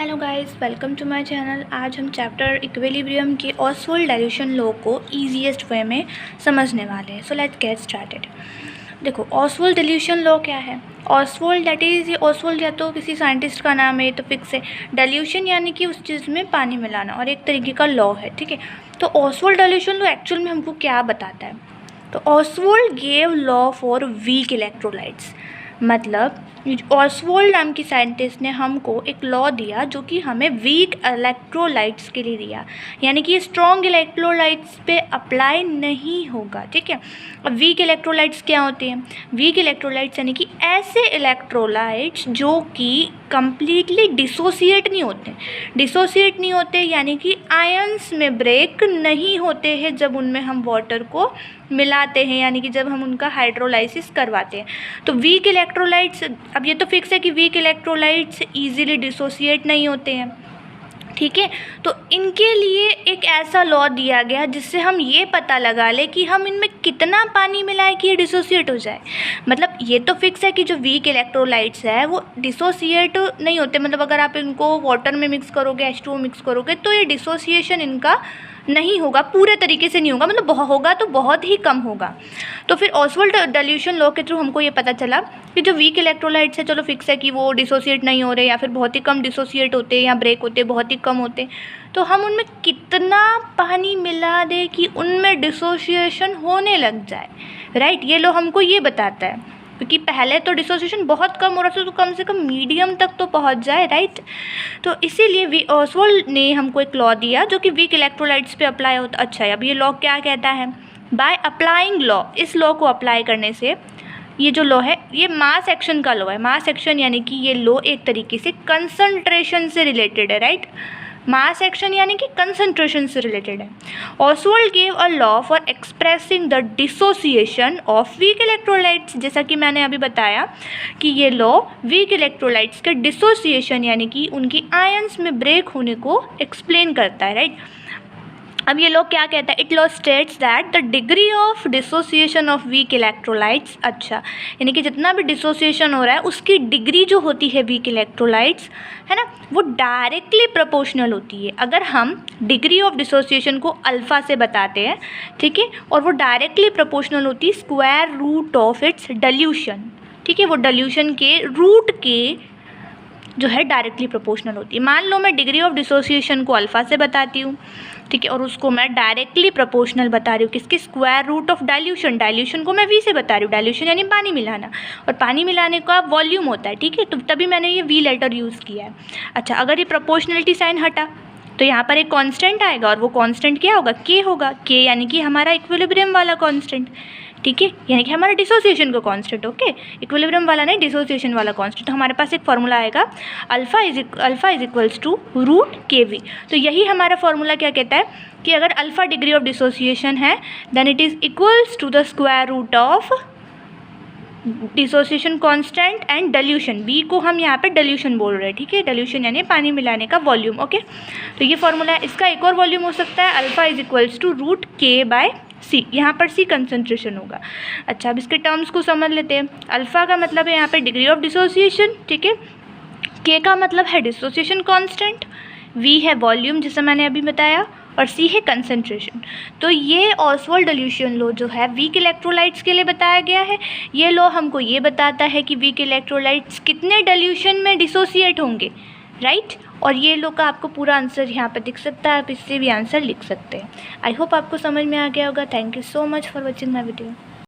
Hello guys, welcome to my channel. आज हम chapter equilibrium के ऑसवाल्ड डाइल्यूशन लॉ को ईजीएस्ट वे में समझने वाले हैं। So let's get started. देखो, ऑसवाल्ड डाइल्यूशन लॉ क्या है। ऑसवाल्ड दैट इज़, ये ऑसवाल्ड या तो किसी साइंटिस्ट का नाम है, ये तो फिक्स है। डाइल्यूशन यानी कि उस चीज़ में पानी मिलाना, और एक तरीके का लॉ है, ठीक है। तो ऑसवाल्ड डाइल्यूशन लॉ एक्चुअल में हमको क्या बताता है। तो Oswald gave law for weak electrolytes, मतलब ऑसवाल्ड नाम की साइंटिस्ट ने हमको एक लॉ दिया जो कि हमें वीक इलेक्ट्रोलाइट्स के लिए दिया, यानी कि स्ट्रॉन्ग इलेक्ट्रोलाइट्स पे अप्लाई नहीं होगा, ठीक है। अब वीक इलेक्ट्रोलाइट्स क्या होते हैं। वीक इलेक्ट्रोलाइट्स यानी कि ऐसे इलेक्ट्रोलाइट्स जो कि कंप्लीटली डिसोसिएट नहीं होते। डिसोसिएट नहीं होते यानी कि आयंस में ब्रेक नहीं होते हैं जब उनमें हम वाटर को मिलाते हैं, यानी कि जब हम उनका हाइड्रोलाइसिस करवाते हैं। तो वीक इलेक्ट्रोलाइट्स, अब ये तो फिक्स है कि वीक इलेक्ट्रोलाइट्स इजीली डिसोसिएट नहीं होते हैं, ठीक है। तो इनके लिए एक ऐसा लॉ दिया गया जिससे हम ये पता लगा ले कि हम इनमें कितना पानी मिलाएं कि ये डिसोसिएट हो जाए। मतलब ये तो फिक्स है कि जो वीक इलेक्ट्रोलाइट्स है वो डिसोसिएट नहीं होते, मतलब अगर आप इनको वाटर में मिक्स करोगे, H2O मिक्स करोगे, तो ये डिसोसिएशन इनका नहीं होगा, पूरे तरीके से नहीं होगा, मतलब होगा तो बहुत ही कम होगा। तो फिर ऑसवाल्ड डाइल्यूशन लॉ के थ्रू हमको ये पता चला कि जो वीक इलेक्ट्रोलाइट्स है, चलो फिक्स है कि वो डिसोसिएट नहीं हो रहे, या फिर बहुत ही कम डिसोसिएट होते या ब्रेक होते बहुत ही कम होते, तो हम उनमें कितना पानी मिला दें कि उनमें डिसोसिएशन होने लग जाए, राइट। ये लॉ हमको ये बताता है, क्योंकि पहले तो डिसोसिएशन बहुत कम हो रहा था, तो कम से कम मीडियम तक तो पहुंच जाए, राइट। तो इसीलिए ऑसवाल्ड ने हमको एक लॉ दिया जो कि वीक इलेक्ट्रोलाइट्स पे अप्लाई होता। अच्छा, अब ये लॉ क्या कहता है। बाय अप्लाइंग लॉ, इस लॉ को अप्लाई करने से, ये जो लॉ है ये मास एक्शन का लॉ है। मास एक्शन यानी कि ये लॉ एक तरीके से कंसंट्रेशन से रिलेटेड है, राइट। मास एक्शन यानी कि कंसंट्रेशन से रिलेटेड है। Oswald gave a law for expressing the dissociation of weak electrolytes, जैसा कि मैंने अभी बताया कि ये लॉ वीक इलेक्ट्रोलाइट्स के डिसोसिएशन यानी कि उनकी आयंस में ब्रेक होने को एक्सप्लेन करता है, राइट। अब ये लॉ क्या कहता है। It law states that the degree of dissociation of weak electrolytes, अच्छा, यानी कि जितना भी डिसोसिएशन हो रहा है उसकी डिग्री जो होती है वीक इलेक्ट्रोलाइट्स, है ना, वो डायरेक्टली प्रोपोर्शनल होती है। अगर हम डिग्री ऑफ डिसोसिएशन को अल्फ़ा से बताते हैं, ठीक है, और वो डायरेक्टली प्रोपोर्शनल होती है square root of its dilution, ठीक है, वो डाइल्यूशन के रूट के जो है डायरेक्टली प्रोपोर्शनल होती है। मान लो मैं डिग्री ऑफ डिसोसिएशन को अल्फ़ा से बताती हूँ, ठीक है, और उसको मैं डायरेक्टली प्रोपोर्शनल बता रही हूँ किसके, square root of dilution. Dilution को मैं वी से बता रही हूँ, डाइल्यूशन यानी पानी मिलाना, और पानी मिलाने का वॉल्यूम होता है, ठीक है, तो तभी मैंने ये वी लेटर यूज़ किया है। अच्छा, अगर ये प्रोपोर्शनलिटी साइन हटा तो यहाँ पर एक कांस्टेंट आएगा, और वो कांस्टेंट क्या होगा, के होगा। के यानी कि हमारा इक्विलिब्रियम वाला कांस्टेंट, ठीक है, यानी कि हमारा डिसोसिएशन का कांस्टेंट, ओके, इक्विलिब्रियम वाला नहीं, डिसोसिएशन वाला कांस्टेंट। तो हमारे पास एक फार्मूला आएगा, alpha is equals to root K V. तो यही हमारा फार्मूला क्या कहता है कि अगर अल्फ़ा डिग्री ऑफ डिसोसिएशन है then it is equals to the square root of dissociation constant and dilution. B को हम यहाँ पे डाइल्यूशन बोल रहे हैं, ठीक है, डाइल्यूशन यानी पानी मिलाने का वॉल्यूम, ओके। तो ये फार्मूला है। इसका एक और वॉल्यूम हो सकता है, alpha is equals to root K by C, यहाँ पर सी कंसंट्रेशन होगा। अच्छा, अब इसके टर्म्स को समझ लेते हैं। अल्फ़ा का मतलब है यहाँ पे डिग्री ऑफ डिसोसिएशन, ठीक है, के का मतलब है डिसोसिएशन कांस्टेंट, वी है वॉल्यूम जैसा मैंने अभी बताया, और सी है कंसंट्रेशन। तो ये ऑसवाल्ड डाइल्यूशन लॉ जो है वीक इलेक्ट्रोलाइट्स के लिए बताया गया है। ये लॉ हमको ये बताता है कि वीक इलेक्ट्रोलाइट्स कितने डाइल्यूशन में डिसोसिएट होंगे, राइट। और ये लॉ का आपको पूरा आंसर यहाँ पर दिख सकता है, आप इससे भी आंसर लिख सकते हैं। आई होप आपको समझ में आ गया होगा। Thank you so much for watching my video.